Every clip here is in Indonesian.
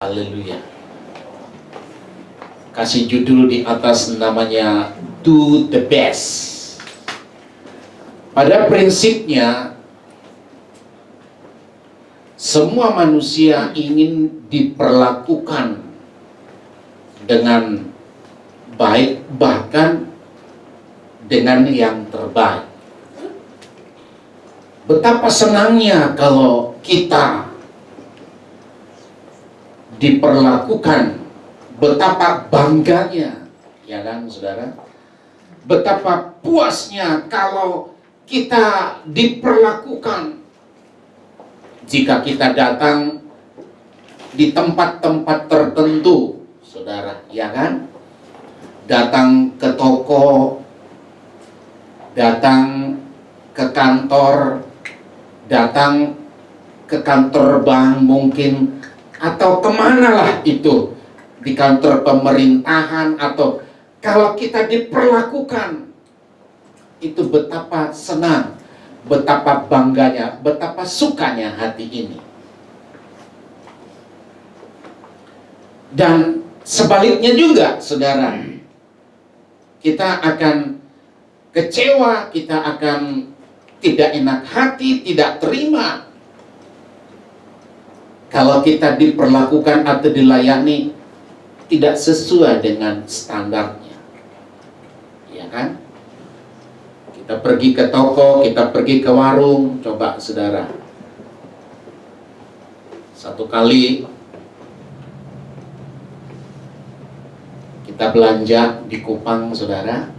Haleluya. Kasih judul di atas namanya Do the Best. Pada prinsipnya semua manusia ingin diperlakukan dengan baik, bahkan dengan yang terbaik. Betapa senangnya kalau kita diperlakukan, betapa bangganya, ya kan saudara? Betapa puasnya kalau kita diperlakukan jika kita datang di tempat-tempat tertentu, saudara, ya kan? Datang ke toko, datang ke kantor, datang ke kantor bank mungkin, atau kemanalah itu, di kantor pemerintahan, atau kalau kita diperlakukan, itu betapa senang, betapa bangganya, betapa sukanya hati ini. Dan sebaliknya juga, saudara, kita akan kecewa, kita akan tidak enak hati, tidak terima kalau kita diperlakukan atau dilayani tidak sesuai dengan standarnya, ya kan? Kita pergi ke toko, kita pergi ke warung, coba saudara. Satu kali kita belanja di Kupang, saudara.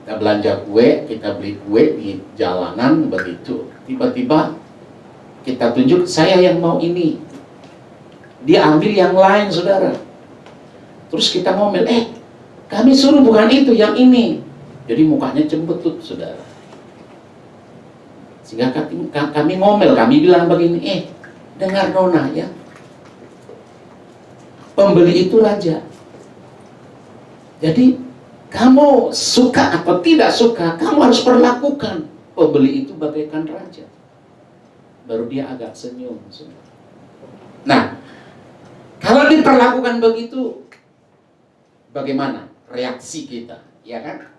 Kita belanja kue, kita beli kue di jalanan begitu. Tiba-tiba kita tunjuk, saya yang mau ini. Dia ambil yang lain, saudara. Terus kita ngomel, kami suruh bukan itu, yang ini. Jadi mukanya cembetut, saudara. Sehingga kami ngomel, kami bilang begini, dengar nona ya, pembeli itu raja. Jadi kamu suka atau tidak suka, kamu harus perlakukan pembeli itu bagaikan raja. Baru dia agak senyum. Nah, kalau diperlakukan begitu, bagaimana reaksi kita, ya kan?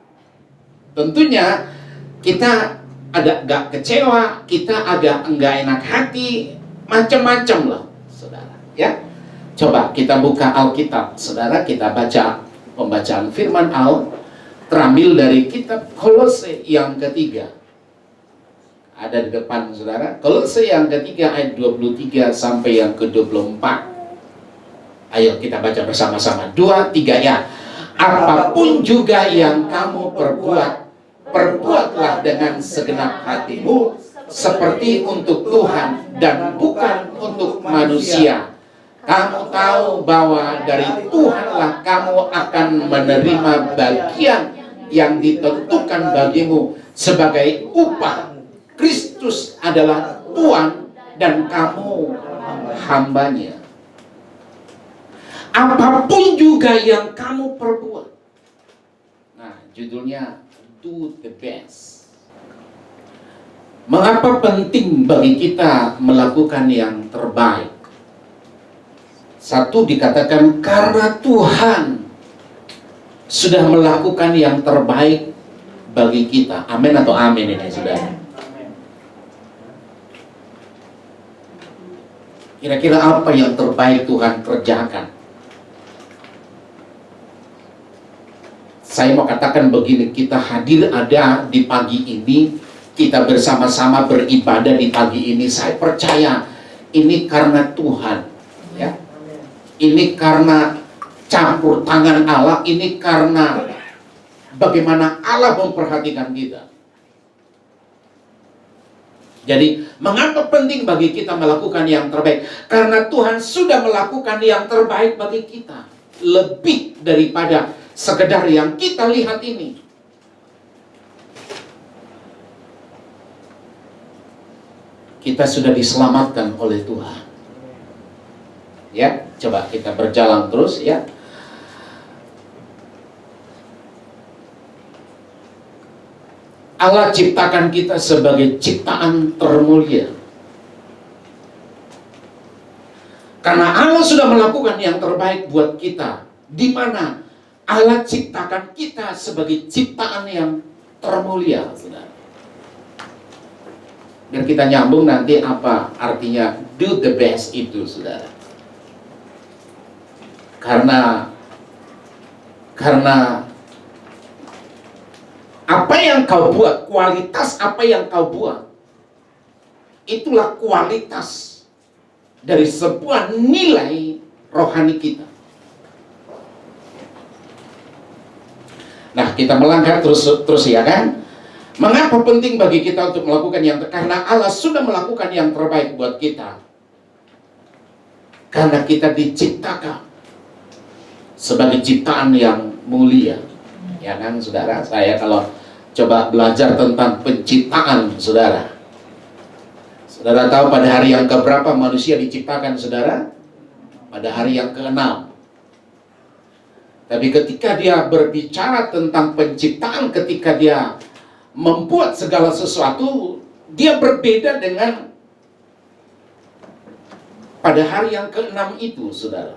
Tentunya kita agak kecewa, kita agak enggak enak hati, macam-macam lah, saudara. Ya, coba kita buka Alkitab, saudara, kita baca pembacaan firman Allah terambil dari kitab Kolose yang ketiga. Ada di depan saudara, Kolose yang ketiga ayat 23 sampai yang ke-24. Ayo kita baca bersama-sama. 2, 3 ya. Apapun juga yang kamu perbuat, perbuatlah dengan segenap hatimu seperti untuk Tuhan dan bukan untuk manusia. Kamu tahu bahwa dari Tuhanlah kamu akan menerima bagian yang ditentukan bagimu sebagai upah. Kristus adalah Tuhan dan kamu hambanya. Apapun juga yang kamu perbuat. Nah, judulnya Do the Best. Mengapa penting bagi kita melakukan yang terbaik? Satu, dikatakan karena Tuhan sudah melakukan yang terbaik bagi kita. Amin atau amin ini, saudara? Kira-kira apa yang terbaik Tuhan kerjakan? Saya mau katakan begini, kita hadir ada di pagi ini, kita bersama-sama beribadah di pagi ini. Saya percaya ini karena Tuhan, ya. Ini karena campur tangan Allah, ini karena bagaimana Allah memperhatikan kita. Jadi, mengapa penting bagi kita melakukan yang terbaik? Karena Tuhan sudah melakukan yang terbaik bagi kita. Lebih daripada sekedar yang kita lihat ini. Kita sudah diselamatkan oleh Tuhan. Ya, coba kita berjalan terus ya. Allah ciptakan kita sebagai ciptaan termulia. Karena Allah sudah melakukan yang terbaik buat kita, di mana Allah ciptakan kita sebagai ciptaan yang termulia, saudara. Biar kita nyambung nanti apa artinya do the best itu, saudara. Karena apa yang kau buat, kualitas apa yang kau buat, itulah kualitas dari sebuah nilai rohani kita. Nah, kita melangkah terus ya kan? Mengapa penting bagi kita untuk melakukan yang karena Allah sudah melakukan yang terbaik buat kita. Karena kita diciptakan sebagai ciptaan yang mulia. Ya kan, saudara? Saya kalau coba belajar tentang penciptaan, saudara. Saudara tahu pada hari yang keberapa manusia diciptakan, saudara? Pada hari yang ke-6. Tapi ketika dia berbicara tentang penciptaan, ketika dia membuat segala sesuatu, dia berbeda dengan pada hari yang ke-6 itu, saudara.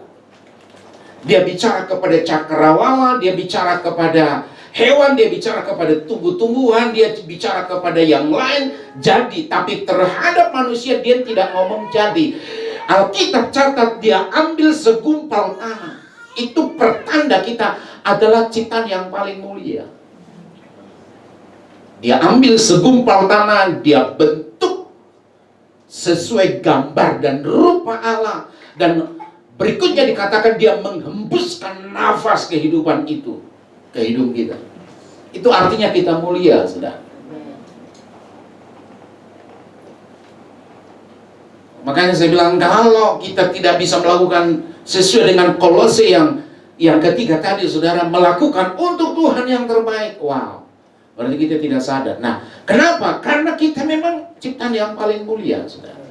Dia bicara kepada cakrawala, dia bicara kepada hewan, dia bicara kepada tumbuh-tumbuhan, dia bicara kepada yang lain jadi, tapi terhadap manusia dia tidak ngomong jadi. Alkitab catat dia ambil segumpal tanah. Itu pertanda kita adalah ciptaan yang paling mulia. Dia ambil segumpal tanah, dia bentuk sesuai gambar dan rupa Allah, dan berikutnya dikatakan dia menghembuskan nafas kehidupan itu ke hidup kita. Itu artinya kita mulia, saudara. Makanya saya bilang, kalau kita tidak bisa melakukan sesuai dengan Kolose yang ketiga tadi, saudara, melakukan untuk Tuhan yang terbaik, wow, berarti kita tidak sadar. Nah, kenapa? Karena kita memang ciptaan yang paling mulia, saudara.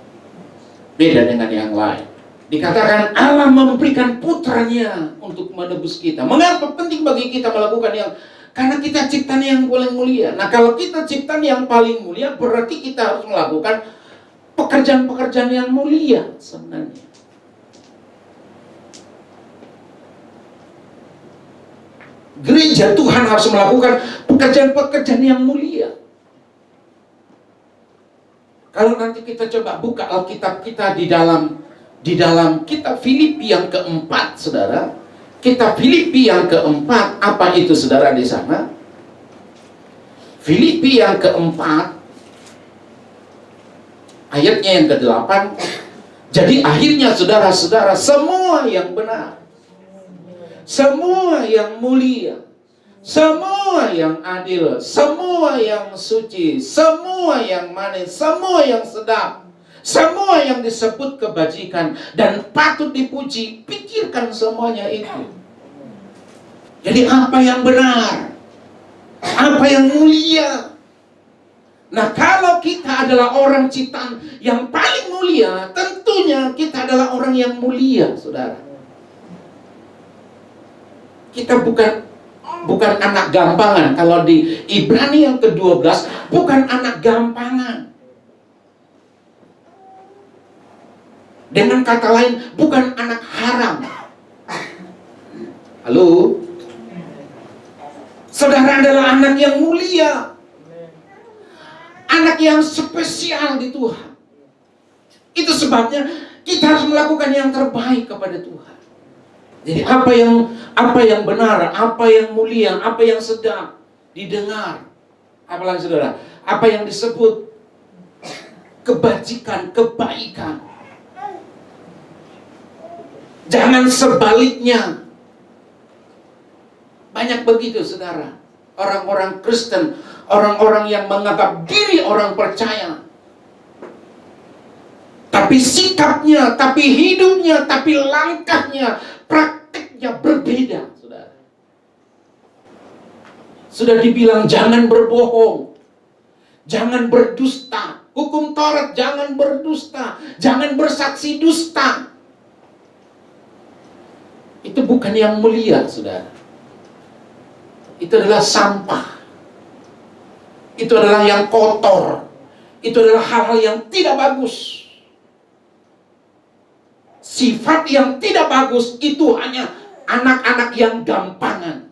Beda dengan yang lain. Dikatakan Allah memberikan putranya untuk menebus kita. Mengapa penting bagi kita melakukan yang? Karena kita ciptaan yang paling mulia. Nah, kalau kita ciptaan yang paling mulia, berarti kita harus melakukan pekerjaan-pekerjaan yang mulia sebenarnya. Gereja Tuhan harus melakukan pekerjaan-pekerjaan yang mulia. Kalau nanti kita coba buka Alkitab kita di dalam kitab Filipi yang keempat, saudara. Kitab Filipi yang keempat, apa itu, saudara, di sana? Filipi yang keempat, ayatnya yang ke-8. Jadi akhirnya, saudara-saudara, semua yang benar, semua yang mulia, semua yang adil, semua yang suci, semua yang manis, semua yang sedap, semua yang disebut kebajikan dan patut dipuji, pikirkan semuanya itu. Jadi apa yang benar, apa yang mulia. Nah, kalau kita adalah orang ciptaan yang paling mulia, tentunya kita adalah orang yang mulia, saudara. Kita bukan anak gampangan. Kalau di Ibrani yang ke-12, bukan anak gampangan. Dengan kata lain, bukan anak haram. Halo? Saudara adalah anak yang mulia. Anak yang spesial di Tuhan. Itu sebabnya kita harus melakukan yang terbaik kepada Tuhan. Jadi apa yang benar, apa yang mulia, apa yang sedap didengar. Apalagi, saudara, apa yang disebut kebajikan, kebaikan. Jangan sebaliknya. Banyak begitu, saudara, orang-orang Kristen, orang-orang yang menganggap diri orang percaya, tapi sikapnya, tapi hidupnya, tapi langkahnya, praktiknya berbeda, saudara. Sudah dibilang jangan berbohong, jangan berdusta, hukum Taurat jangan berdusta, jangan bersaksi dusta. Itu bukan yang mulia, saudara. Itu adalah sampah. Itu adalah yang kotor. Itu adalah hal-hal yang tidak bagus. Sifat yang tidak bagus itu hanya anak-anak yang gampangan.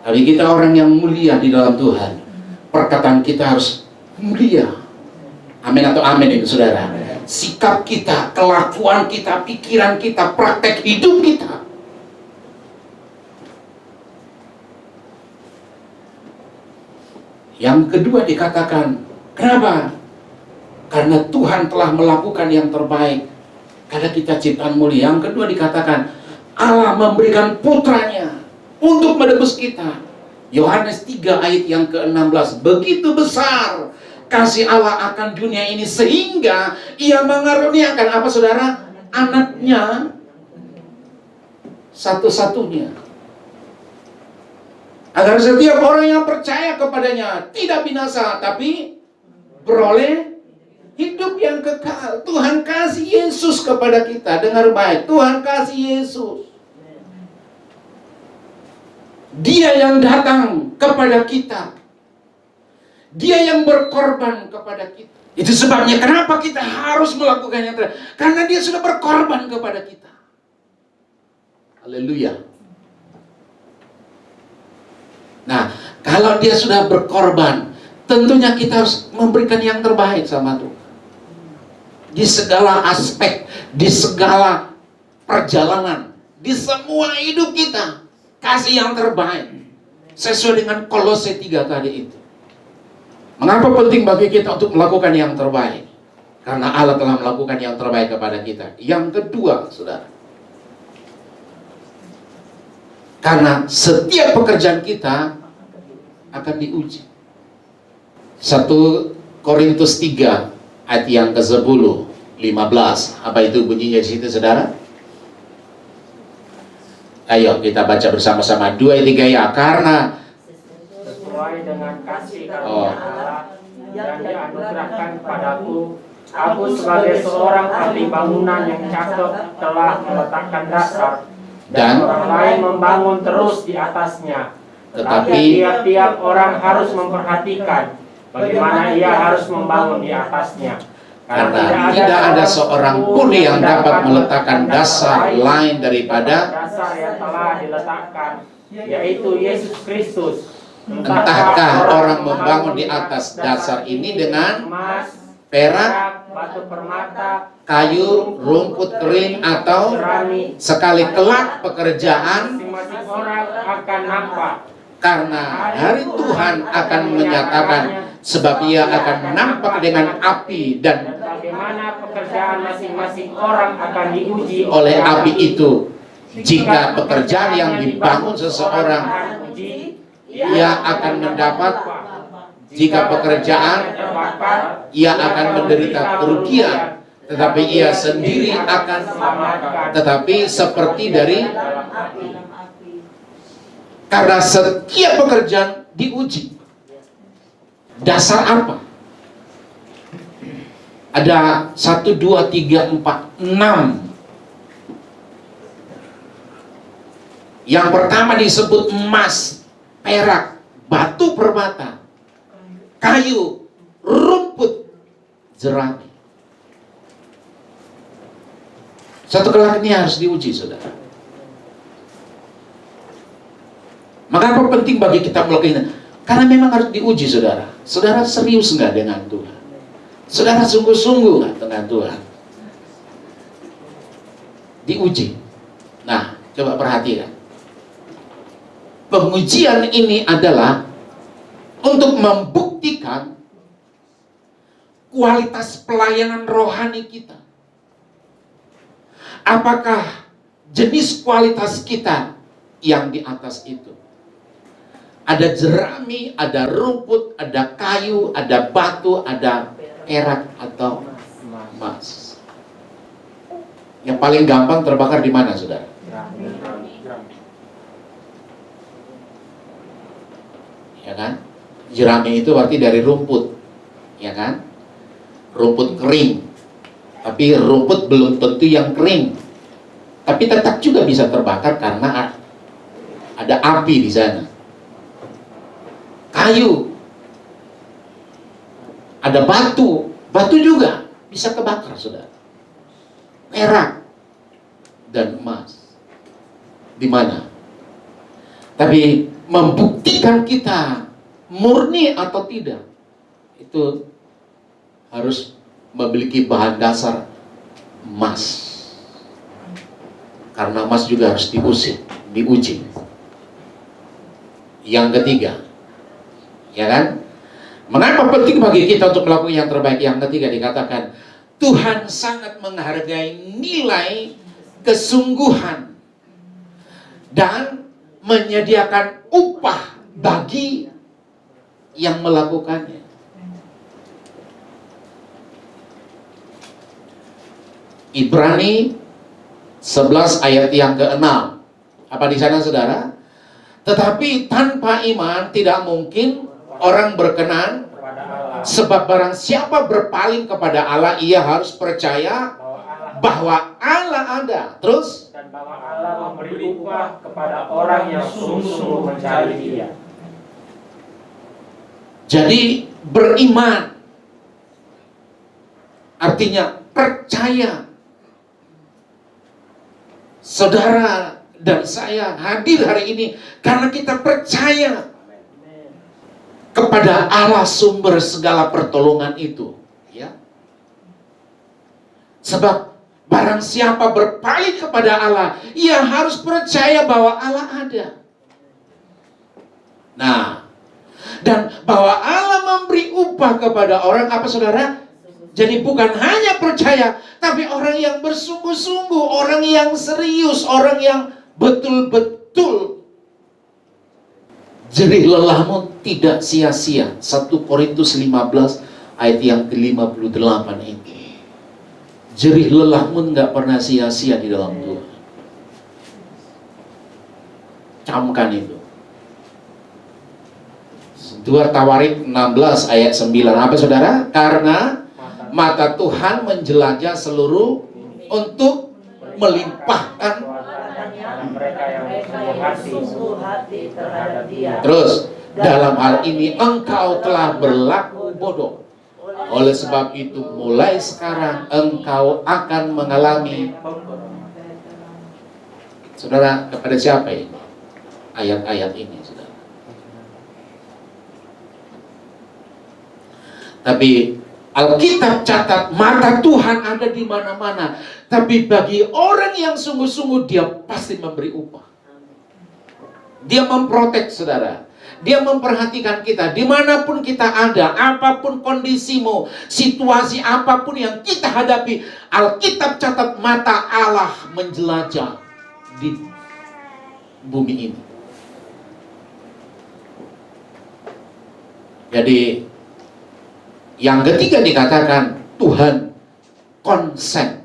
Tapi kita orang yang mulia di dalam Tuhan, perkataan kita harus mulia. Amin atau amin itu saudara. Sikap kita, kelakuan kita, pikiran kita, praktek hidup kita. Yang kedua dikatakan, kenapa? Karena Tuhan telah melakukan yang terbaik. Karena kita ciptaan mulia. Yang kedua dikatakan, Allah memberikan putranya untuk menebus kita. Yohanes 3 ayat yang ke-16. Begitu besar kasih Allah akan dunia ini sehingga Ia mengaruniakan apa saudara? Anaknya satu-satunya. Agar setiap orang yang percaya kepadanya tidak binasa, tapi beroleh hidup yang kekal. Tuhan kasih Yesus kepada kita. Dengar baik, Tuhan kasih Yesus. Dia yang datang kepada kita. Dia yang berkorban kepada kita. Itu sebabnya kenapa kita harus melakukan yang terbaik. Karena dia sudah berkorban kepada kita. Haleluya. Nah, kalau dia sudah berkorban, tentunya kita harus memberikan yang terbaik sama Tuhan. Di segala aspek, di segala perjalanan, di semua hidup kita, kasih yang terbaik. Sesuai dengan Kolose 3 tadi itu. Mengapa penting bagi kita untuk melakukan yang terbaik? Karena Allah telah melakukan yang terbaik kepada kita. Yang kedua, saudara, karena setiap pekerjaan kita akan diuji. 1 Korintus 3 ayat yang ke-10, 15. Apa itu bunyinya di situ, saudara? Ayo kita baca bersama-sama 2 ayat 3 ya. Karena sesuai dengan kasih karunia Allah yang dianugerahkan padaku, aku sebagai seorang ahli bangunan yang cakep telah meletakkan dasar, dan orang lain membangun terus di atasnya. Tetapi tiap-tiap orang harus memperhatikan bagaimana ia harus membangun di atasnya. Karena tidak ada seorang pun yang dapat meletakkan dasar lain daripada dasar yang telah diletakkan, yaitu Yesus Kristus. Entahkah orang membangun di atas dasar ini dengan emas, perak, batu permata, kayu, rumput kering, atau jerami, sekali kelak pekerjaan, masing-masing orang akan nampak. karena hari Tuhan akan menyatakan, sebab Ia akan nampak dengan api, dan Bagaimana pekerjaan masing-masing orang akan diuji oleh api itu. Jika pekerjaan yang dibangun seseorang, ia akan mendapat. Jika pekerjaan, ia akan menderita kerugian, tetapi ia sendiri akan tetapi seperti dari, karena setiap pekerjaan diuji. Dasar apa? Ada 1, 2, 3, 4, 6. Yang pertama disebut emas, perak, batu permata, kayu, rumput, jerami. Satu kelak ini harus diuji, saudara. Mengapa penting bagi kita melakukan? Karena memang harus diuji, saudara. Saudara serius nggak dengan Tuhan? Saudara sungguh-sungguh nggak dengan Tuhan? Diuji. Nah, coba perhatikan. Pengujian ini adalah untuk membuktikan kualitas pelayanan rohani kita. Apakah jenis kualitas kita yang di atas itu? Ada jerami, ada rumput, ada kayu, ada batu, ada perak atau emas. Yang paling gampang terbakar di mana, saudara? Ya kan? Jerami itu berarti dari rumput, ya kan? Rumput kering. Tapi rumput belum tentu yang kering. Tapi tetap juga bisa terbakar karena ada api di sana. Kayu, ada batu juga bisa kebakar, saudara. perak dan emas. Di mana? Tapi membuktikan kita murni atau tidak, itu harus memiliki bahan dasar emas. Karena emas juga harus diuji. Yang ketiga, ya kan? Mengapa penting bagi kita untuk melakukan yang terbaik? Yang ketiga dikatakan, Tuhan sangat menghargai nilai kesungguhan dan menyediakan upah bagi yang melakukannya. Ibrani 11 ayat yang ke-6. Apa di sana, saudara? Tetapi tanpa iman tidak mungkin orang berkenan, sebab barang siapa berpaling kepada Allah, ia harus percaya bahwa Allah ada. Terus? Dan bahwa Allah memberi upah kepada orang yang sungguh-sungguh mencari Dia. Jadi beriman artinya percaya. Saudara dan saya hadir hari ini karena kita percaya kepada Allah sumber segala pertolongan itu, ya. Sebab barang siapa berpaling kepada Allah, ia harus percaya bahwa Allah ada. Nah, dan bahwa Allah memberi upah kepada orang apa, saudara? Jadi bukan hanya percaya, tapi orang yang bersungguh-sungguh, orang yang serius, orang yang betul-betul jerih lelahmu tidak sia-sia. 1 Korintus 15 ayat yang ke-58 itu. Jerih lelahmu nggak pernah sia-sia di dalam Tuhan. Camkan itu. 2 Tawarik 16 ayat 9. Apa, saudara? Karena mata Tuhan menjelajah seluruh untuk melimpahkan mereka yang sungguh hati terhadap Dia. Terus, dalam hal ini engkau telah berlaku bodoh. Oleh sebab itu mulai sekarang engkau akan mengalami. Saudara, kepada siapa ini? Ayat-ayat ini, saudara. Tapi Alkitab catat mata Tuhan ada di mana-mana. Tapi bagi orang yang sungguh-sungguh, dia pasti memberi upah. Dia memprotek, saudara. Dia memperhatikan kita. Dimanapun kita ada, apapun kondisimu, situasi apapun yang kita hadapi, Alkitab catat mata Allah menjelajah di bumi ini. Jadi yang ketiga dikatakan Tuhan konsen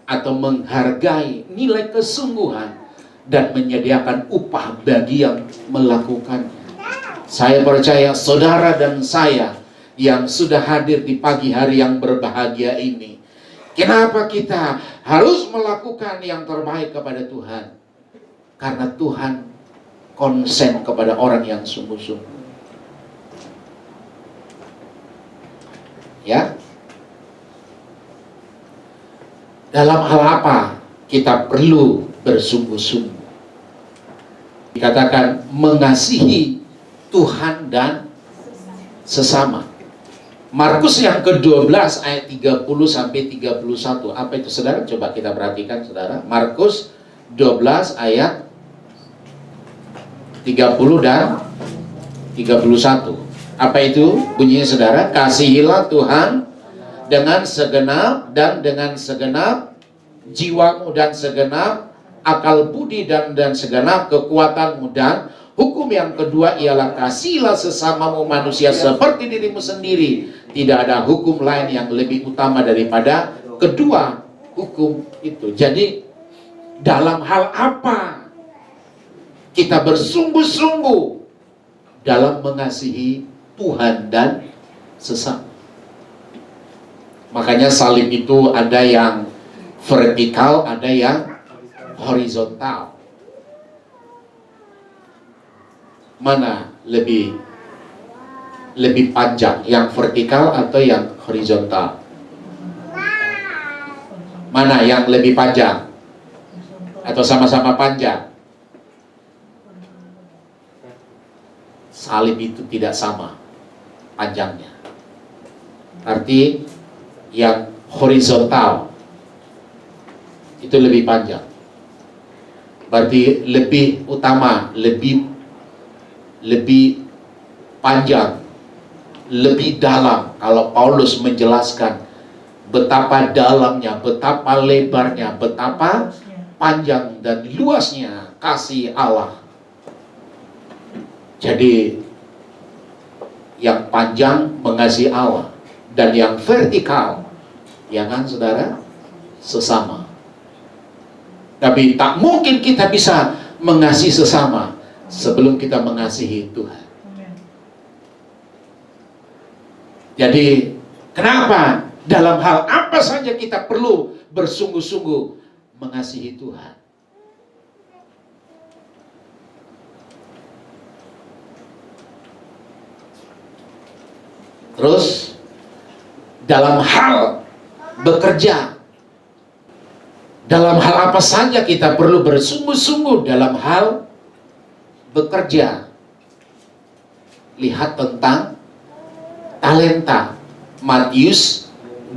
atau menghargai nilai kesungguhan dan menyediakan upah bagi yang melakukannya. Saya percaya saudara dan saya yang sudah hadir di pagi hari yang berbahagia ini, kenapa kita harus melakukan yang terbaik kepada Tuhan? Karena Tuhan konsen kepada orang yang sungguh-sungguh. Ya, dalam hal apa kita perlu bersungguh-sungguh? Dikatakan mengasihi Tuhan dan sesama. Markus yang ke-12 ayat 30 sampai 31. Apa itu, saudara? Coba kita perhatikan, saudara. Markus 12 ayat 30 dan 31. Apa itu bunyinya, saudara? Kasihilah Tuhan dengan segenap dan dengan segenap jiwamu dan segenap akal budi dan segenap kekuatanmu. Dan hukum yang kedua ialah kasihilah sesamamu manusia seperti dirimu sendiri. Tidak ada hukum lain yang lebih utama daripada kedua hukum itu. Jadi dalam hal apa kita bersungguh-sungguh dalam mengasihi Tuhan dan sesama? Makanya salib itu ada yang vertikal, ada yang horizontal. Mana lebih panjang, yang vertikal atau yang horizontal? Mana yang lebih panjang? Atau sama-sama panjang? Salib itu tidak sama panjangnya. Arti yang horizontal itu lebih panjang. Berarti lebih utama, lebih panjang, lebih dalam. Kalau Paulus menjelaskan betapa dalamnya, betapa lebarnya, betapa panjang dan luasnya kasih Allah. Jadi yang panjang mengasihi Allah, dan yang vertikal, ya kan saudara, sesama. Tapi tak mungkin kita bisa mengasihi sesama sebelum kita mengasihi Tuhan. Jadi kenapa dalam hal apa saja kita perlu bersungguh-sungguh mengasihi Tuhan? Terus dalam hal bekerja, dalam hal apa saja kita perlu bersungguh-sungguh dalam hal bekerja. Lihat tentang talenta, Matius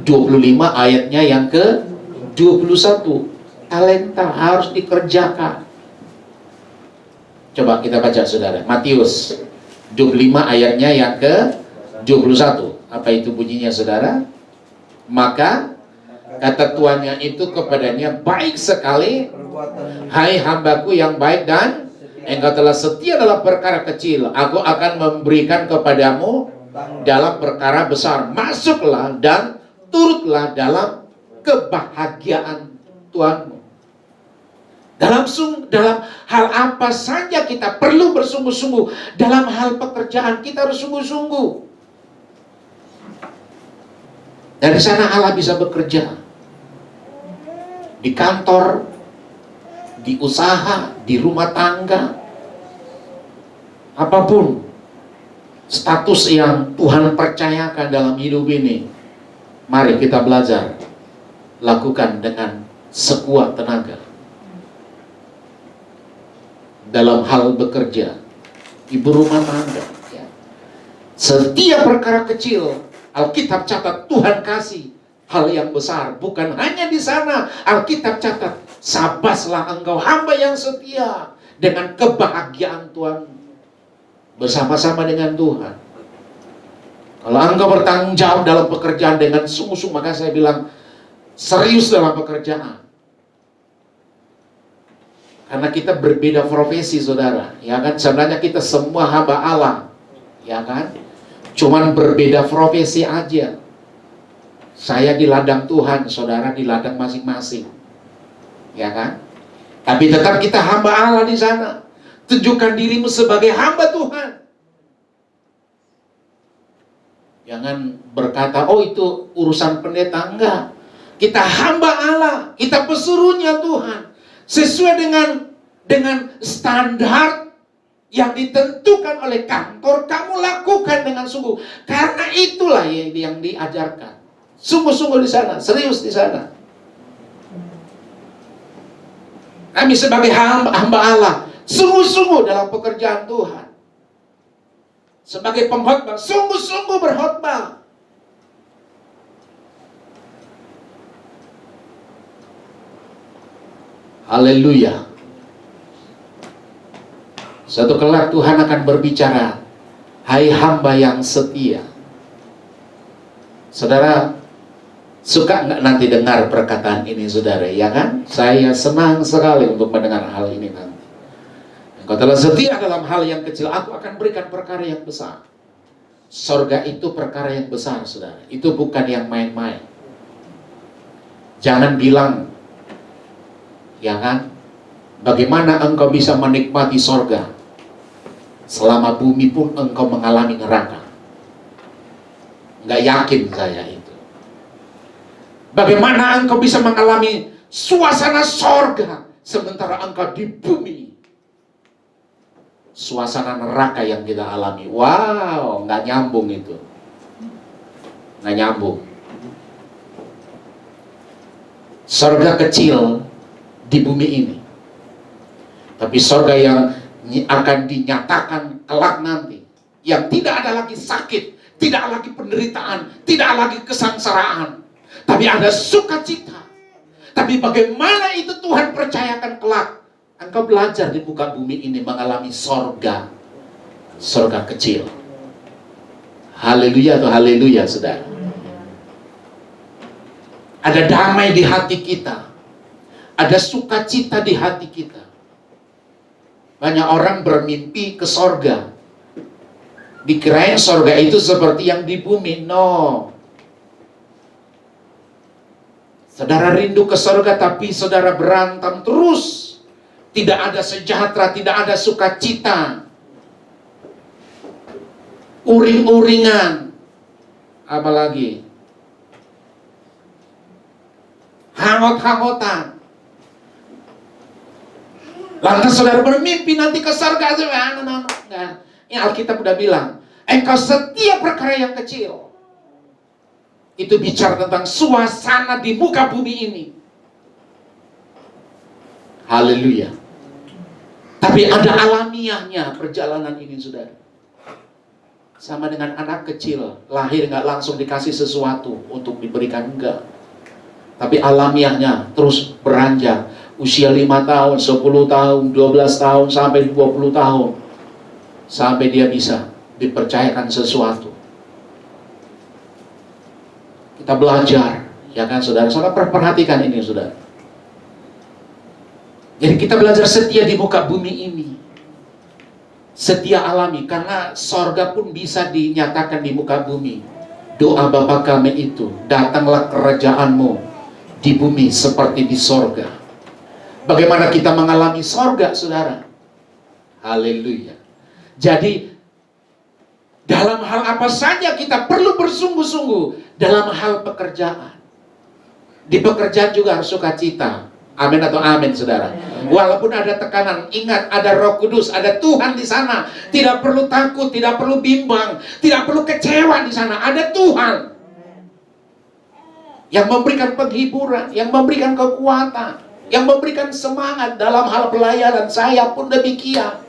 25 ayatnya yang ke-21. Talenta harus dikerjakan. Coba kita baca saudara, Matius 25 ayatnya yang ke-21. Apa itu bunyinya saudara? Maka kata tuannya itu kepadanya, baik sekali, hai hambaku yang baik dan engkau telah setia dalam perkara kecil, aku akan memberikan kepadamu dalam perkara besar. Masuklah dan turutlah dalam kebahagiaan Tuhanmu. Dalam hal apa saja kita perlu bersungguh-sungguh. Dalam hal pekerjaan kita harus sungguh-sungguh. Dari sana Allah bisa bekerja. Di kantor, di usaha, di rumah tangga, apapun status yang Tuhan percayakan dalam hidup ini, mari kita belajar lakukan dengan sekuat tenaga. Dalam hal bekerja, ibu rumah tangga, ya. Setiap perkara kecil, Alkitab catat Tuhan kasih hal yang besar. Bukan hanya di sana, Alkitab catat, sabaslah engkau hamba yang setia dengan kebahagiaan Tuhan, bersama-sama dengan Tuhan. Kalau engkau bertanggung jawab dalam pekerjaan dengan sungguh-sungguh, maka saya bilang serius dalam pekerjaan. Karena kita berbeda profesi saudara, ya kan? Sebenarnya kita semua hamba Allah, ya kan? Cuman berbeda profesi aja. Saya di ladang Tuhan, saudara di ladang masing-masing, ya kan? Tapi tetap kita hamba Allah di sana. Tunjukkan dirimu sebagai hamba Tuhan. Jangan berkata, oh itu urusan pendeta. Enggak. Kita hamba Allah, kita pesuruhnya Tuhan. Sesuai dengan standar yang ditentukan oleh kantor, kamu lakukan dengan sungguh. Karena itulah yang diajarkan. Sungguh-sungguh di sana, serius di sana. Kami sebagai hamba Allah, sungguh-sungguh dalam pekerjaan Tuhan. Sebagai pengkhotbah, sungguh-sungguh berkhotbah. Haleluya. Suatu kelak Tuhan akan berbicara, hai hamba yang setia. Saudara, suka nggak nanti dengar perkataan ini saudara, ya kan? Saya senang sekali untuk mendengar hal ini nanti. Engkau telah setia dalam hal yang kecil, aku akan berikan perkara yang besar. Sorga itu perkara yang besar saudara, itu bukan yang main-main. Jangan bilang, ya kan, bagaimana engkau bisa menikmati sorga selama bumi pun engkau mengalami neraka. Nggak yakin saya itu. Bagaimana engkau bisa mengalami suasana sorga sementara engkau di bumi suasana neraka yang kita alami? Wow, nggak nyambung itu, nggak nyambung. Sorga kecil di bumi ini. Tapi sorga yang akan dinyatakan kelak nanti, yang tidak ada lagi sakit, tidak lagi penderitaan, tidak lagi kesengsaraan, tapi ada sukacita. Tapi bagaimana itu Tuhan percayakan kelak? Engkau belajar di muka bumi ini mengalami sorga kecil. Haleluya atau haleluya, saudara. Ada damai di hati kita, ada sukacita di hati kita. Banyak orang bermimpi ke sorga, dikirain sorga itu seperti yang di bumi. No. Saudara rindu ke sorga, tapi saudara berantem terus. Tidak ada sejahtera, tidak ada sukacita. Uring-uringan. Apalagi hangot-hangotan. Lantas saudara bermimpi nanti ke surga. Nah, ini Alkitab udah bilang, engkau setiap perkara yang kecil. Itu bicara tentang suasana di muka bumi ini. Haleluya. Tapi ada alamiahnya perjalanan ini, saudara. Sama dengan anak kecil, lahir nggak langsung dikasih sesuatu untuk diberikan, enggak. Tapi alamiahnya terus beranjak. Usia 5 tahun, 10 tahun, 12 tahun, sampai 20 tahun. Sampai dia bisa dipercayakan sesuatu. Kita belajar, ya kan saudara? Saudara perhatikan ini, saudara. Jadi kita belajar setia di muka bumi ini. Setia alami, karena sorga pun bisa dinyatakan di muka bumi. Doa Bapa kami itu, datanglah kerajaanmu di bumi seperti di sorga. Bagaimana kita mengalami sorga, saudara? Haleluya. Jadi dalam hal apa saja kita perlu bersungguh-sungguh. Dalam hal pekerjaan, di pekerjaan juga harus sukacita. Amin atau amin, saudara. Walaupun ada tekanan, ingat ada Roh Kudus, ada Tuhan di sana. Tidak perlu takut, tidak perlu bimbang, tidak perlu kecewa di sana. Ada Tuhan yang memberikan penghiburan, yang memberikan kekuatan, yang memberikan semangat dalam hal pelayanan. Saya pun demikian.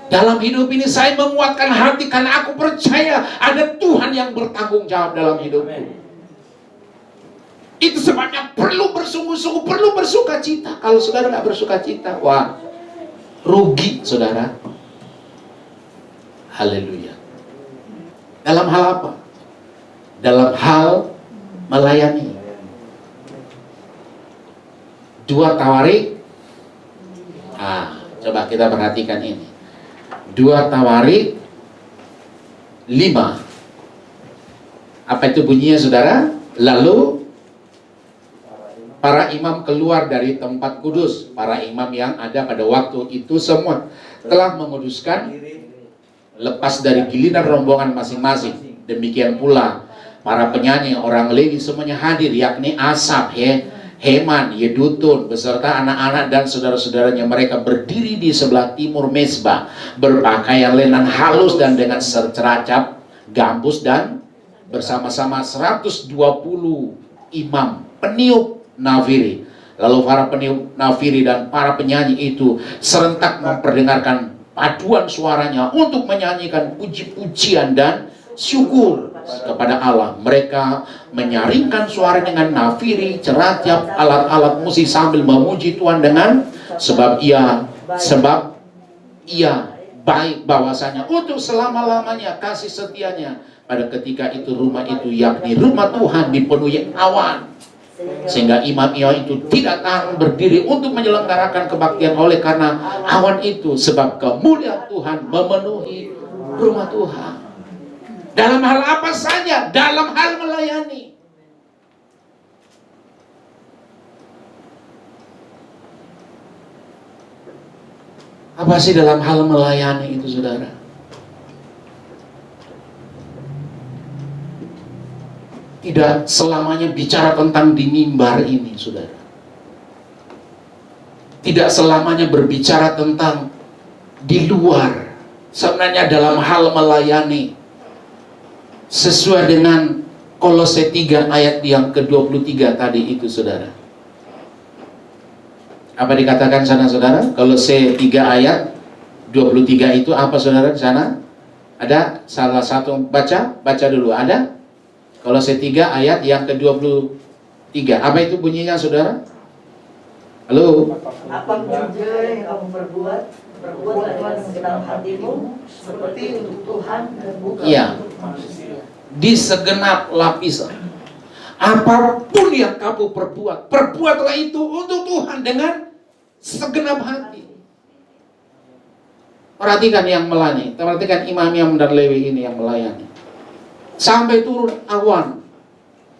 Dalam hidup ini saya menguatkan hati karena aku percaya ada Tuhan yang bertanggung jawab dalam hidupku. Itu sebabnya perlu bersungguh-sungguh, perlu bersukacita. Kalau saudara nggak bersukacita, wah, rugi saudara. Haleluya. Dalam hal apa? Dalam hal melayani. 2 Tawarik. Coba kita perhatikan ini. 2 Tawarik 5. Apa itu bunyinya, saudara? Lalu para imam keluar dari tempat kudus. Para imam yang ada pada waktu itu semua telah menguduskan, lepas dari giliran rombongan masing-masing. Demikian pula para penyanyi, orang Lewi semuanya hadir, yakni Asaf, Heman, Yedutun, beserta anak-anak dan saudara-saudaranya. Mereka berdiri di sebelah timur mezbah, berpakaian lenan halus dan dengan seceracap gambus, dan bersama-sama 120 imam peniup nafiri. Lalu para peniup nafiri dan para penyanyi itu serentak memperdengarkan paduan suaranya untuk menyanyikan puji-pujian dan syukur kepada Allah. Mereka menyaringkan suara dengan nafiri, ceracap, alat-alat musik sambil memuji Tuhan dengan sebab ia baik bahwasanya untuk selama-lamanya kasih setianya. Pada ketika itu rumah itu, yakni rumah Tuhan, dipenuhi awan, sehingga imam-imam itu tidak tahan berdiri untuk menyelenggarakan kebaktian oleh karena awan itu, sebab kemuliaan Tuhan memenuhi rumah Tuhan. Dalam hal apa saja? Dalam hal melayani. Apa sih dalam hal melayani itu, saudara? Tidak selamanya bicara tentang di mimbar ini, saudara. Tidak selamanya berbicara tentang di luar. Sebenarnya dalam hal melayani, sesuai dengan Kolose 3 ayat yang ke-23 tadi itu, saudara. Apa dikatakan sana saudara? Kolose 3 ayat 23 itu apa saudara di sana? Ada salah satu, baca dulu, ada? Kolose 3 ayat yang ke-23. Apa itu bunyinya saudara? Halo? Apa juga yang kamu perbuat dengan segenap hatimu, seperti untuk Tuhan dan bukan Iya. untuk manusia. Di segenap lapisan. Apapun yang kamu perbuat, perbuatlah itu untuk Tuhan dengan segenap hati. Perhatikan yang melayani, perhatikan imam dan Lewi ini yang melayani. Sampai turun awan,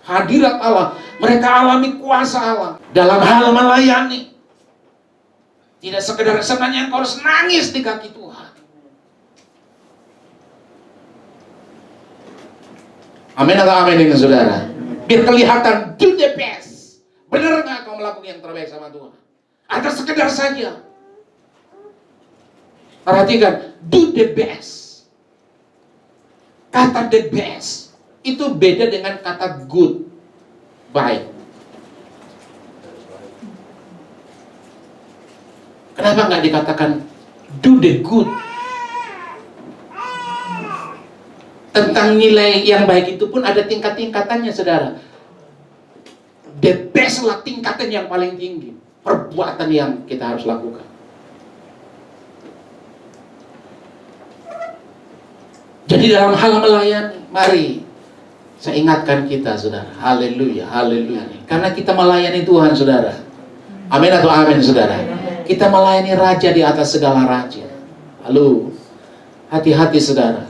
hadirat Allah, mereka alami kuasa Allah dalam hal melayani. Tidak sekedar senangnya engkau harus nangis di kaki Tuhan. Amin atau amin ini saudara? Biar kelihatan do the best. Benar nggak kau melakukan yang terbaik sama Tuhan? Atau sekedar saja? Perhatikan, do the best. Kata the best itu beda dengan kata good, baik. Kenapa nggak dikatakan do the good? Tentang nilai yang baik itu pun ada tingkat-tingkatannya saudara. The best lah tingkatan yang paling tinggi. Perbuatan yang kita harus lakukan. Jadi dalam hal melayani, mari saya ingatkan kita saudara. Haleluya, haleluya. Karena kita melayani Tuhan saudara. Amin atau amin saudara. Kita melayani Raja di atas segala raja. Halo, hati-hati saudara.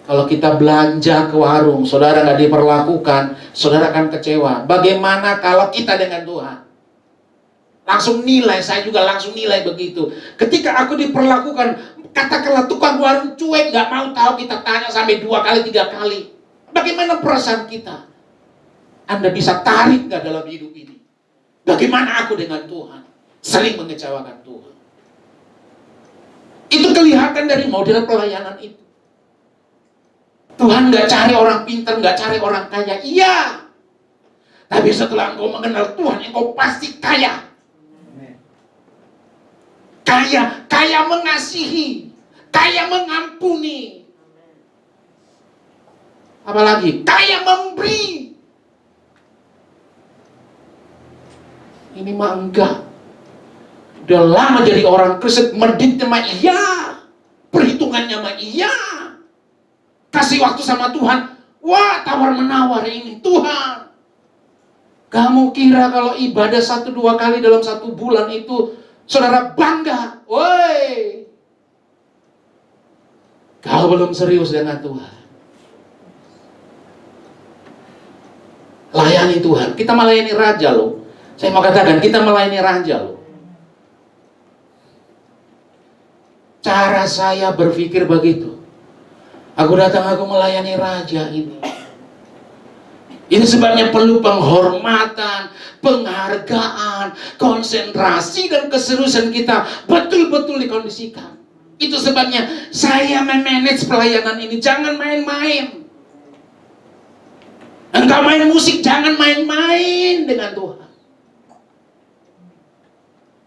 Kalau kita belanja ke warung, saudara nggak diperlakukan, saudara akan kecewa. Bagaimana kalau kita dengan Tuhan? Langsung nilai, saya juga langsung nilai begitu. Ketika aku diperlakukan, katakanlah tukang warung cuek, nggak mau tahu, kita tanya sampai 2 kali, 3 kali. Bagaimana perasaan kita? Anda bisa tarik nggak dalam hidup ini? Bagaimana aku dengan Tuhan? Sering mengecewakan Tuhan. Itu kelihatan dari model pelayanan itu. Tuhan nggak cari orang pintar, nggak cari orang kaya. Iya. Tapi setelah engkau mengenal Tuhan, engkau pasti kaya. Kaya mengasihi, kaya mengampuni. Apalagi kaya memberi. Ini mah enggak. Udah lama jadi orang Kristen, merditnya mah iya. Perhitungannya mah iya. Kasih waktu sama Tuhan, wah tawar-menawar ini Tuhan. Kamu kira kalau ibadah 1-2 kali dalam 1 bulan itu saudara bangga? Woi, kau belum serius dengan Tuhan. Layani Tuhan. Kita melayani Raja loh. Saya mau katakan kita melayani Raja loh. Cara saya berpikir begitu. Aku datang, aku melayani Raja ini. Itu sebabnya perlu penghormatan, penghargaan, konsentrasi dan keseriusan kita betul-betul dikondisikan. Itu sebabnya saya memanage pelayanan ini. Jangan main-main. Engkau main musik, jangan main-main dengan Tuhan.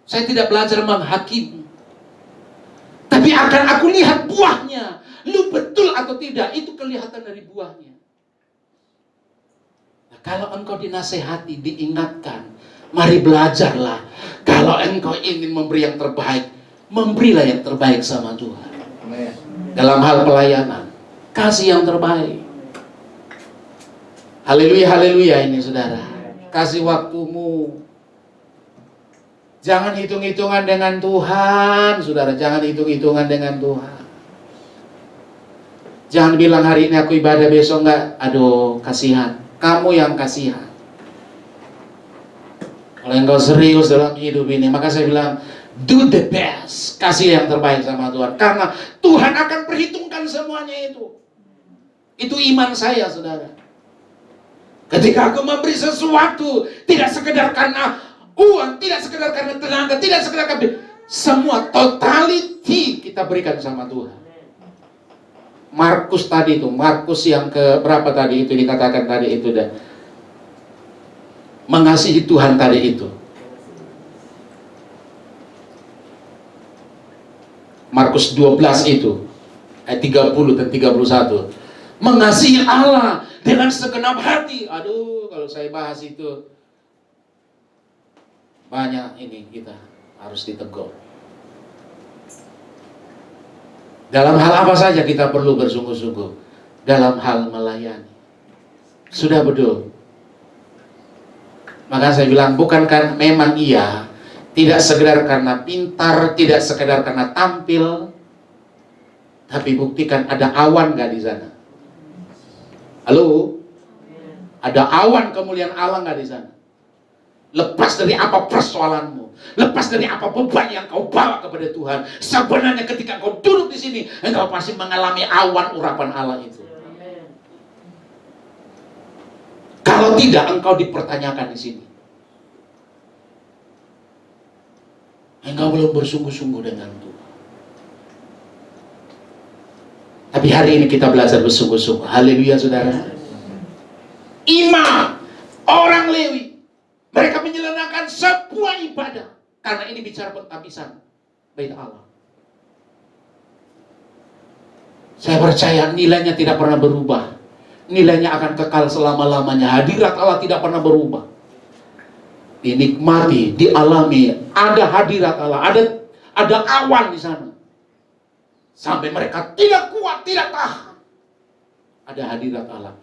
Saya tidak belajar menghakimi. Tapi akan aku lihat buahnya. Lu betul atau tidak, itu kelihatan dari buahnya. Nah, kalau engkau dinasehati, diingatkan, mari belajarlah. Kalau engkau ingin memberi yang terbaik, memberilah yang terbaik sama Tuhan. Dalam hal pelayanan, kasih yang terbaik. Haleluya, haleluya ini saudara. Kasih waktumu. Jangan hitung-hitungan dengan Tuhan, saudara. Jangan hitung-hitungan dengan Tuhan. Jangan bilang hari ini aku ibadah, besok enggak. Aduh, kasihan. Kamu yang kasihan. Kalau engkau serius dalam hidup ini, maka saya bilang, do the best. Kasih yang terbaik sama Tuhan. Karena Tuhan akan perhitungkan semuanya itu. Itu iman saya, saudara. Ketika aku memberi sesuatu, tidak sekedar karena uang, tidak sekedar karena tenaga, tidak sekedar karena semua totality kita berikan sama Tuhan. Markus tadi itu, Markus yang ke berapa tadi itu dikatakan tadi itu dah. Mengasihi Tuhan tadi itu. Markus 12 itu ayat 30 dan 31. Mengasihi Allah dengan segenap hati. Aduh, kalau saya bahas itu banyak ini kita harus ditegur. Dalam hal apa saja kita perlu bersungguh-sungguh? Dalam hal melayani. Sudah betul. Maka saya bilang, bukan kan memang iya, tidak sekedar karena pintar, tidak sekedar karena tampil, tapi buktikan ada awan gak di sana? Halo? Ada awan kemuliaan Allah gak di sana? Lepas dari apa persoalanmu, lepas dari apa beban yang kau bawa kepada Tuhan, sebenarnya ketika kau duduk di sini, engkau pasti mengalami awan urapan Allah itu. Kalau tidak, engkau dipertanyakan di sini. Engkau belum bersungguh-sungguh dengan Tuhan. Tapi hari ini kita belajar bersungguh-sungguh. Haleluya, saudara. Imam, orang Lewi, mereka menyelenggarakan sebuah ibadah. Karena ini bicara penghabisan bait Allah. Saya percaya nilainya tidak pernah berubah. Nilainya akan kekal selama-lamanya. Hadirat Allah tidak pernah berubah. Dinikmati, dialami, ada hadirat Allah, ada awan di sana. Sampai mereka tidak kuat, tidak tahan. Ada hadirat Allah.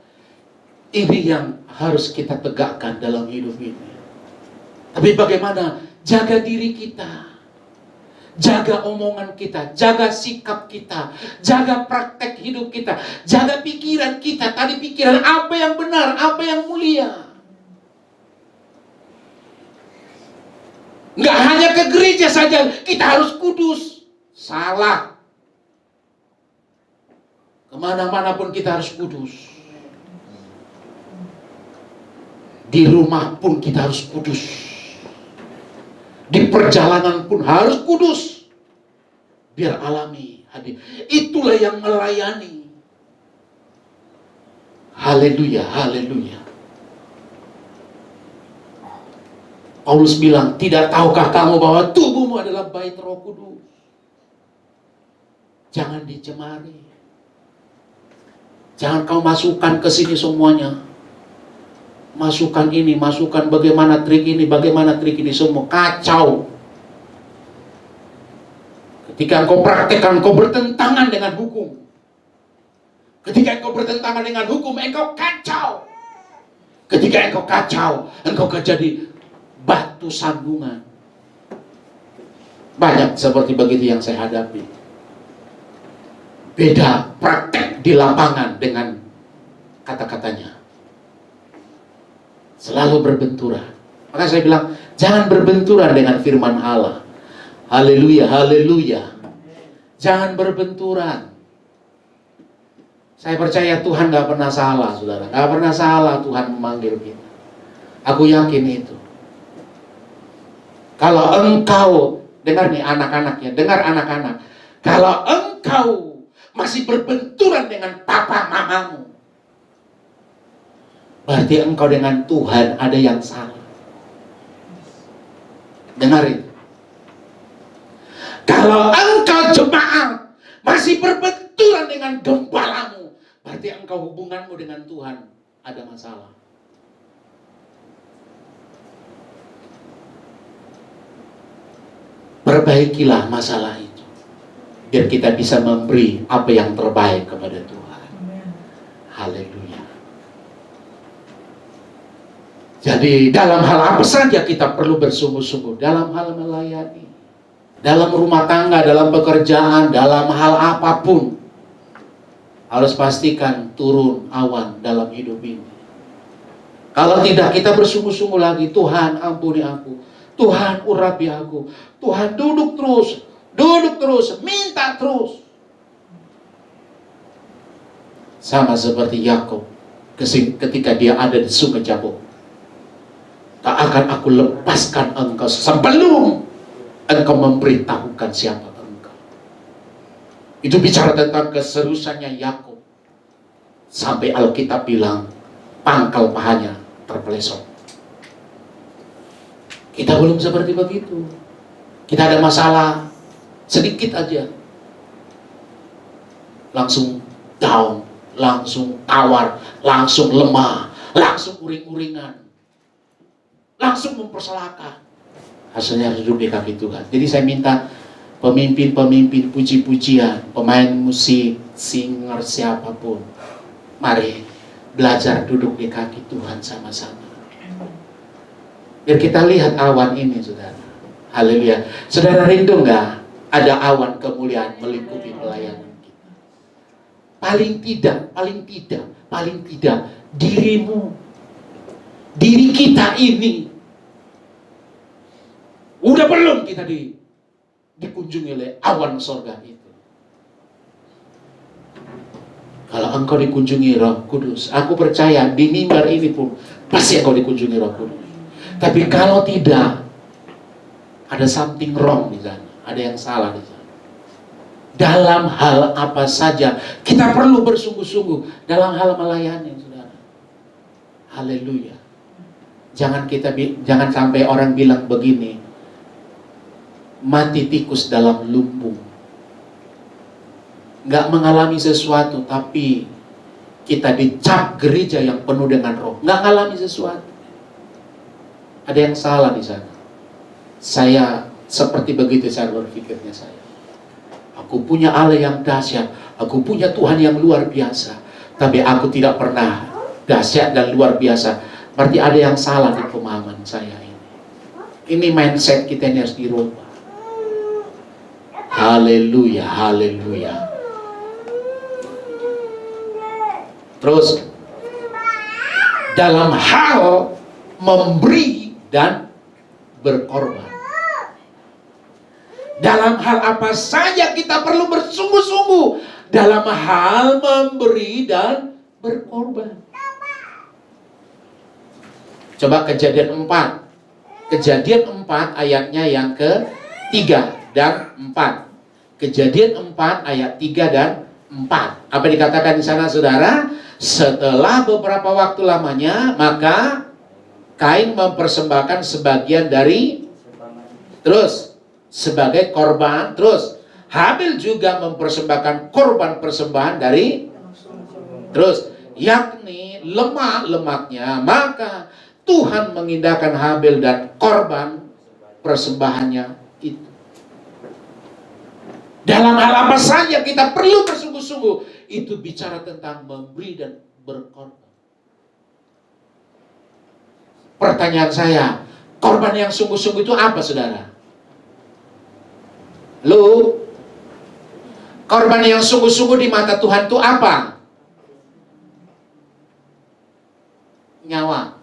Ini yang harus kita tegakkan dalam hidup ini. Tapi bagaimana jaga diri kita, jaga omongan kita, jaga sikap kita, jaga praktek hidup kita, jaga pikiran kita. Tadi pikiran apa yang benar, apa yang mulia. Nggak hanya ke gereja saja, kita harus kudus. Salah. Kemana-mana pun kita harus kudus. Di rumah pun kita harus kudus. Di perjalanan pun harus kudus. Biar alami hadir. Itulah yang melayani. Haleluya, haleluya. Paulus bilang, tidak tahukah kamu bahwa tubuhmu adalah bait Roh Kudus? Jangan dicemari. Jangan kau masukkan ke sini semuanya. Masukkan ini, masukkan bagaimana trik ini, bagaimana trik ini, semua kacau. Ketika engkau praktekkan, engkau bertentangan dengan hukum. Ketika engkau bertentangan dengan hukum, engkau kacau. Ketika engkau kacau, engkau jadi batu sandungan. Banyak seperti begitu yang saya hadapi. Beda praktek di lapangan dengan kata-katanya. Selalu berbenturan. Maka saya bilang, jangan berbenturan dengan firman Allah. Haleluya, haleluya. Jangan berbenturan. Saya percaya Tuhan gak pernah salah, saudara. Gak pernah salah Tuhan memanggil kita. Aku yakin itu. Kalau engkau, dengar nih anak-anak ya, dengar anak-anak. Kalau engkau masih berbenturan dengan papa mamamu, berarti engkau dengan Tuhan ada yang salah. Dengarin. Kalau engkau jemaat masih berbenturan dengan gembalamu, berarti engkau hubunganmu dengan Tuhan ada masalah. Perbaikilah masalah itu, biar kita bisa memberi apa yang terbaik kepada Tuhan. Haleluya. Jadi dalam hal apa saja kita perlu bersungguh-sungguh. Dalam hal melayani, dalam rumah tangga, dalam pekerjaan, dalam hal apapun, harus pastikan turun awan dalam hidup ini. Kalau tidak, kita bersungguh-sungguh lagi. Tuhan ampuni aku, Tuhan urapi aku, Tuhan duduk terus, minta terus. Sama seperti Yakub ketika dia ada di sungai Jabok. Tak akan aku lepaskan engkau sebelum engkau memberitahukan siapa engkau. Itu bicara tentang keseriusannya Yakub. Sampai Alkitab bilang pangkal pahanya terpelesok. Kita belum seperti begitu. Kita ada masalah sedikit aja, langsung down, langsung tawar, langsung lemah, langsung uring-uringan, langsung mempersalahkan. Hasilnya harus duduk di kaki Tuhan. Jadi saya minta pemimpin-pemimpin puji-pujian, pemain musik, singer, siapapun, mari belajar duduk di kaki Tuhan sama-sama. Biar kita lihat awan ini, saudara. Haleluya. Saudara rindu nggak ada awan kemuliaan melingkupi pelayanan kita? Paling tidak dirimu, diri kita ini udah belum kita dikunjungi oleh awan sorga itu. Kalau engkau dikunjungi Roh Kudus, aku percaya di mimbar ini pun pasti engkau dikunjungi Roh Kudus. Tapi kalau tidak, ada something wrong di sana, ada yang salah di sana. Dalam hal apa saja kita perlu bersungguh-sungguh dalam hal melayani, saudara. Haleluya. Jangan sampai orang bilang begini, mati tikus dalam lumbung, nggak mengalami sesuatu, tapi kita dicap gereja yang penuh dengan roh, nggak mengalami sesuatu. Ada yang salah di sana. Saya seperti begitu saya berpikirnya saya. Aku punya Allah yang dahsyat, aku punya Tuhan yang luar biasa, tapi aku tidak pernah dahsyat dan luar biasa. Berarti ada yang salah di pemahaman saya ini. Ini mindset kita ini harus dirubah. Haleluya, haleluya. Terus dalam hal memberi dan berkorban, dalam hal apa saja kita perlu bersungguh-sungguh dalam hal memberi dan berkorban. Coba Kejadian 4. Kejadian 4 ayatnya yang ke-3 dan 4. Kejadian 4 ayat 3 dan 4. Apa dikatakan di sana, saudara? Setelah beberapa waktu lamanya, maka Kain mempersembahkan sebagian dari, terus sebagai korban, terus Habil juga mempersembahkan korban persembahan dari, terus yakni lemaknya. Maka Tuhan mengindahkan Habil dan korban persembahannya itu. Dalam hal apa saja kita perlu bersungguh-sungguh, itu bicara tentang memberi dan berkorban. Pertanyaan saya, korban yang sungguh-sungguh itu apa, saudara? Lu, korban yang sungguh-sungguh di mata Tuhan itu apa? Nyawa.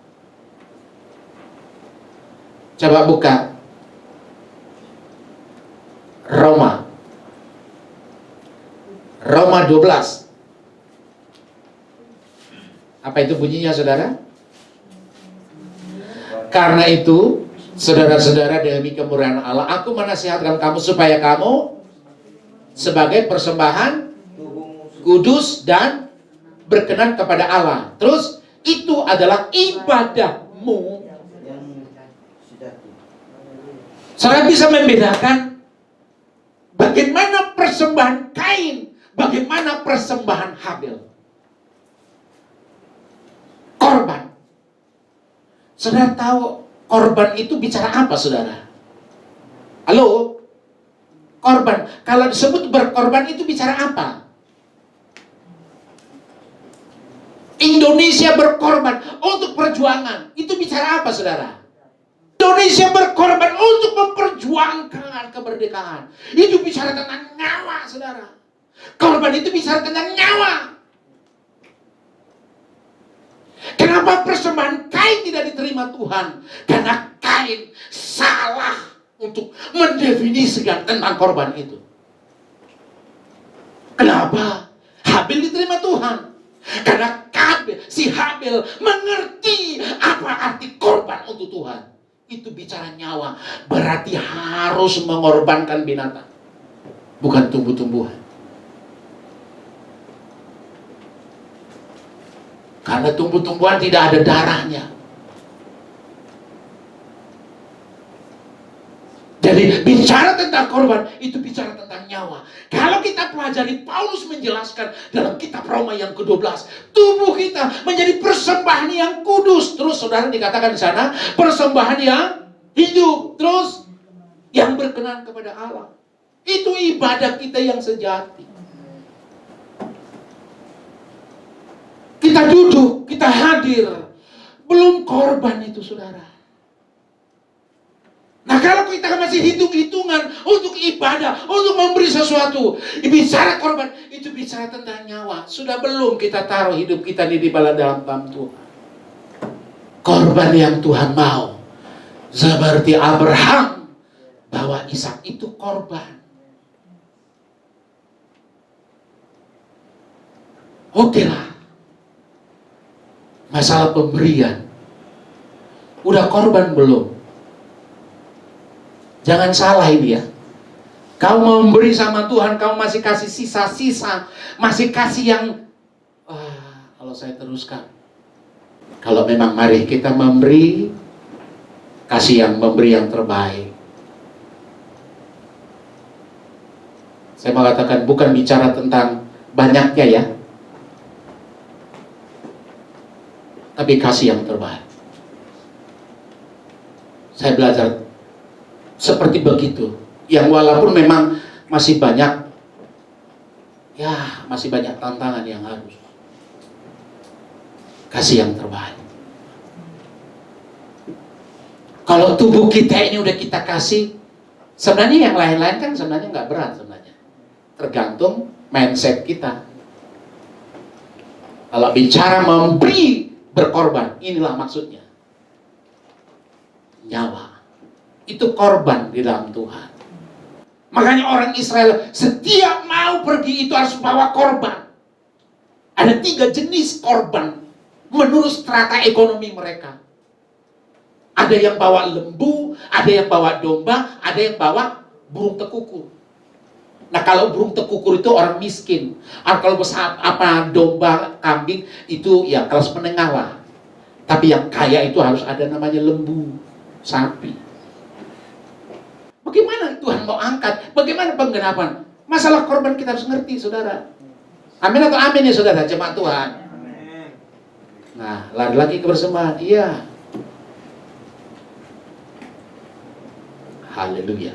Coba buka Roma 12. Apa itu bunyinya, saudara? Karena itu, saudara-saudara, demi kemurahan Allah, aku menasihatkan kamu supaya kamu sebagai persembahan kudus dan berkenan kepada Allah. Terus, itu adalah ibadahmu. Saudara bisa membedakan bagaimana persembahan Kain, bagaimana persembahan Habil. Korban. Saudara tahu korban itu bicara apa, saudara? Halo? Korban. Kalau disebut berkorban itu bicara apa? Indonesia berkorban untuk perjuangan. Itu bicara apa, saudara? Indonesia berkorban untuk memperjuangkan kemerdekaan. Itu bicara tentang nyawa, saudara. Korban itu bicara tentang nyawa. Kenapa persembahan Kain tidak diterima Tuhan? Karena Kain salah untuk mendefinisikan tentang korban itu. Kenapa Habil diterima Tuhan? Karena si Habil mengerti apa arti korban untuk Tuhan. Itu bicara nyawa, berarti harus mengorbankan binatang, bukan tumbuh-tumbuhan. Karena tumbuh-tumbuhan tidak ada darahnya. Jadi Jadi bicara tentang korban itu bicara tentang nyawa. Kalau kita pelajari Paulus menjelaskan dalam kitab Roma yang ke-12, tubuh kita menjadi persembahan yang kudus. Terus saudara dikatakan di sana persembahan yang hidup, terus yang berkenan kepada Allah. Itu ibadah kita yang sejati. Kita duduk, kita hadir, belum korban itu saudara. Nah kalau kita masih hitung-hitungan untuk ibadah, untuk memberi sesuatu, bicara korban, itu bicara tentang nyawa. Sudah belum kita taruh hidup kita di dalam tangan Tuhan. Korban yang Tuhan mau. Seperti Abraham, bahwa Ishak itu korban. Oke lah. Masalah pemberian. Udah korban belum? Jangan salah ini ya. Kau memberi sama Tuhan, kau masih kasih sisa-sisa, masih kasih yang kalau saya teruskan. Kalau memang mari kita memberi, kasih memberi yang terbaik. Saya mau katakan bukan bicara tentang banyaknya ya, tapi kasih yang terbaik. Saya belajar seperti begitu, yang walaupun memang masih banyak, ya masih banyak tantangan yang harus kasih yang terbaik. Kalau tubuh kita ini udah kita kasih, sebenarnya yang lain-lain kan sebenarnya nggak berat sebenarnya, tergantung mindset kita. Kalau bicara memberi berkorban, inilah maksudnya nyawa. Itu korban di dalam Tuhan. Makanya orang Israel setiap mau pergi itu harus bawa korban. Ada 3 jenis korban menurut strata ekonomi mereka. Ada yang bawa lembu, ada yang bawa domba, ada yang bawa burung tekukur. Nah kalau burung tekukur itu orang miskin. Kalau domba, kambing itu ya kelas menengah lah. Tapi yang kaya itu harus ada namanya lembu, sapi. Bagaimana Tuhan mau angkat? Bagaimana penggenapan? Masalah korban kita harus ngerti, saudara. Amin atau amin ya saudara, jemaat Tuhan. Nah, lari lagi ke persembahan. Iya. Haleluya.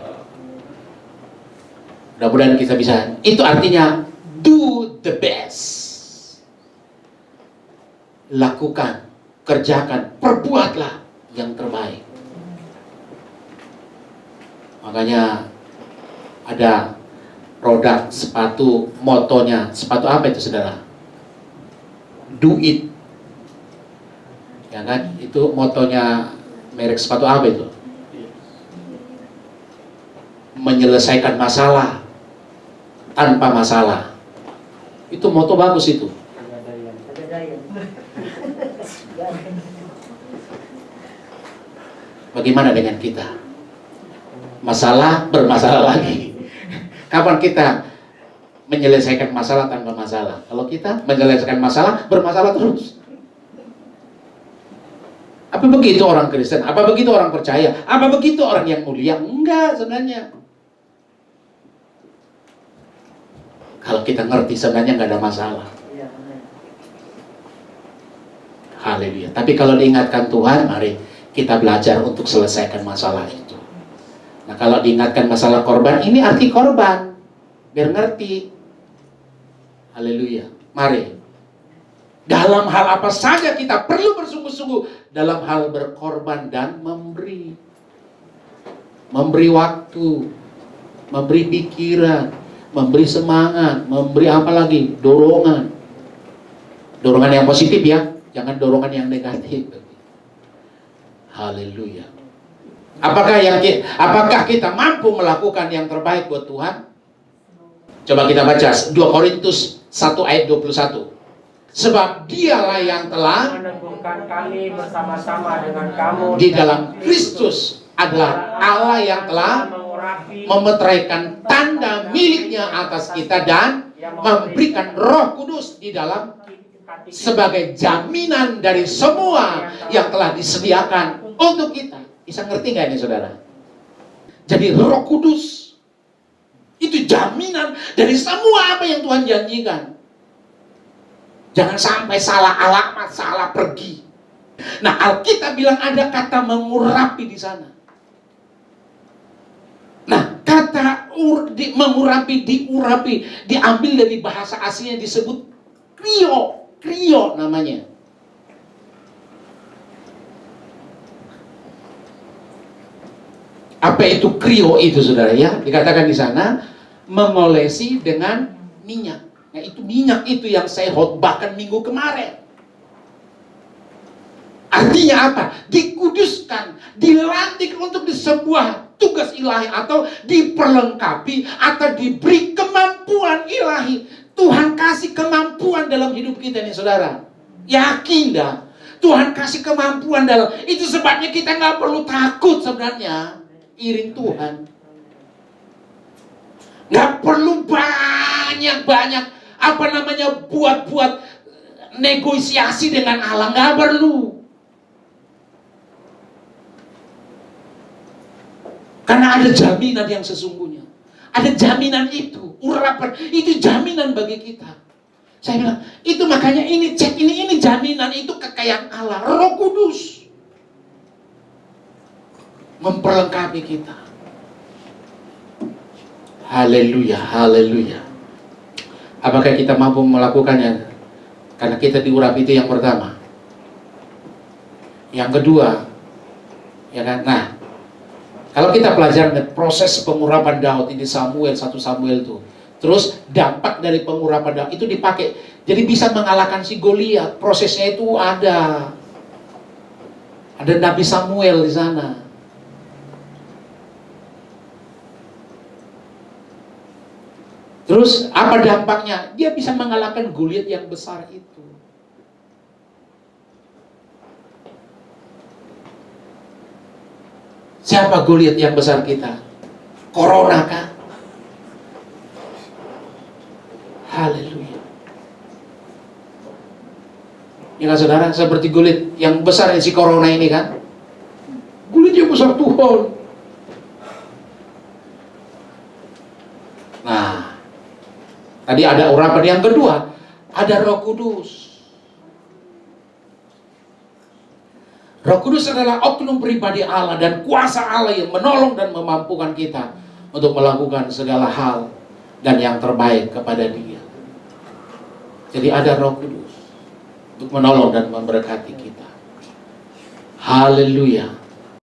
Mudah-mudahan kita bisa. Itu artinya do the best. Lakukan, kerjakan, perbuatlah yang terbaik. Makanya ada produk sepatu, motonya. Sepatu apa itu saudara? Do it. Ya kan? Itu motonya merek sepatu apa itu? Menyelesaikan masalah tanpa masalah. Itu moto bagus itu. Bagaimana dengan kita? Masalah bermasalah lagi. Kapan kita menyelesaikan masalah tanpa masalah? Kalau kita menyelesaikan masalah bermasalah terus. Apa begitu orang Kristen? Apa begitu orang percaya? Apa begitu orang yang mulia? Enggak sebenarnya. Kalau kita ngerti sebenarnya nggak ada masalah. Haleluya. Tapi kalau diingatkan Tuhan, mari kita belajar untuk selesaikan masalah itu. Nah kalau diingatkan masalah korban, ini arti korban. Biar ngerti. Haleluya. Mari. Dalam hal apa saja kita perlu bersungguh-sungguh. Dalam hal berkorban dan memberi. Memberi waktu. Memberi pikiran. Memberi semangat. Memberi apa lagi? Dorongan. Dorongan yang positif ya. Jangan dorongan yang negatif. Haleluya. Apakah kita mampu melakukan yang terbaik buat Tuhan? Coba kita baca 2 Korintus 1 ayat 21. Sebab dialah yang telah meneguhkan kami bersama-sama dengan kamu di dalam Kristus adalah Allah yang telah memeteraikan tanda miliknya atas kita dan memberikan Roh Kudus di dalam sebagai jaminan dari semua yang telah disediakan untuk kita. Bisa ngerti nggak ini saudara? Jadi Roh Kudus itu jaminan dari semua apa yang Tuhan janjikan. Jangan sampai salah alamat, salah pergi. Nah, Alkitab bilang ada kata mengurapi di sana. Nah, kata mengurapi, diurapi, diambil dari bahasa aslinya disebut krio namanya. Apa itu krio itu, saudara ya? Dikatakan di sana mengolesi dengan minyak. Nah, itu minyak itu yang saya khotbahkan minggu kemarin. Artinya apa? Dikuduskan, dilantik untuk di sebuah tugas ilahi, atau diperlengkapi, atau diberi kemampuan ilahi. Tuhan kasih kemampuan dalam hidup kita nih, saudara. Yakin dah? Tuhan kasih kemampuan dalam. Itu sebabnya kita nggak perlu takut sebenarnya. Iring Tuhan. Nggak perlu banyak buat negosiasi dengan Allah. Nggak perlu. Karena ada jaminan yang sesungguhnya. Ada jaminan itu. Urapan itu jaminan bagi kita. Saya bilang, itu makanya ini cek ini jaminan, itu kekayaan Allah. Roh Kudus memperlengkapi kita. Haleluya, haleluya. Apakah kita mampu melakukannya? Karena kita diurapi, itu yang pertama. Yang kedua, ya kan? Nah, kalau kita pelajari proses pengurapan Daud ini, 1 Samuel itu, terus dampak dari pengurapan Daud itu dipakai, jadi bisa mengalahkan si Goliat. Prosesnya itu ada Nabi Samuel di sana. Terus apa dampaknya? Dia bisa mengalahkan Goliat yang besar itu. Siapa Goliat yang besar kita? Corona kah? Haleluya. Ya saudara, seperti Goliat yang besar si Corona ini kan? Goliat yang besar Tuhan. Nah, tadi ada urapan. Yang kedua, ada Roh Kudus. Roh Kudus adalah oknum pribadi Allah dan kuasa Allah yang menolong dan memampukan kita untuk melakukan segala hal dan yang terbaik kepada Dia. Jadi ada Roh Kudus untuk menolong dan memberkati kita. Haleluya.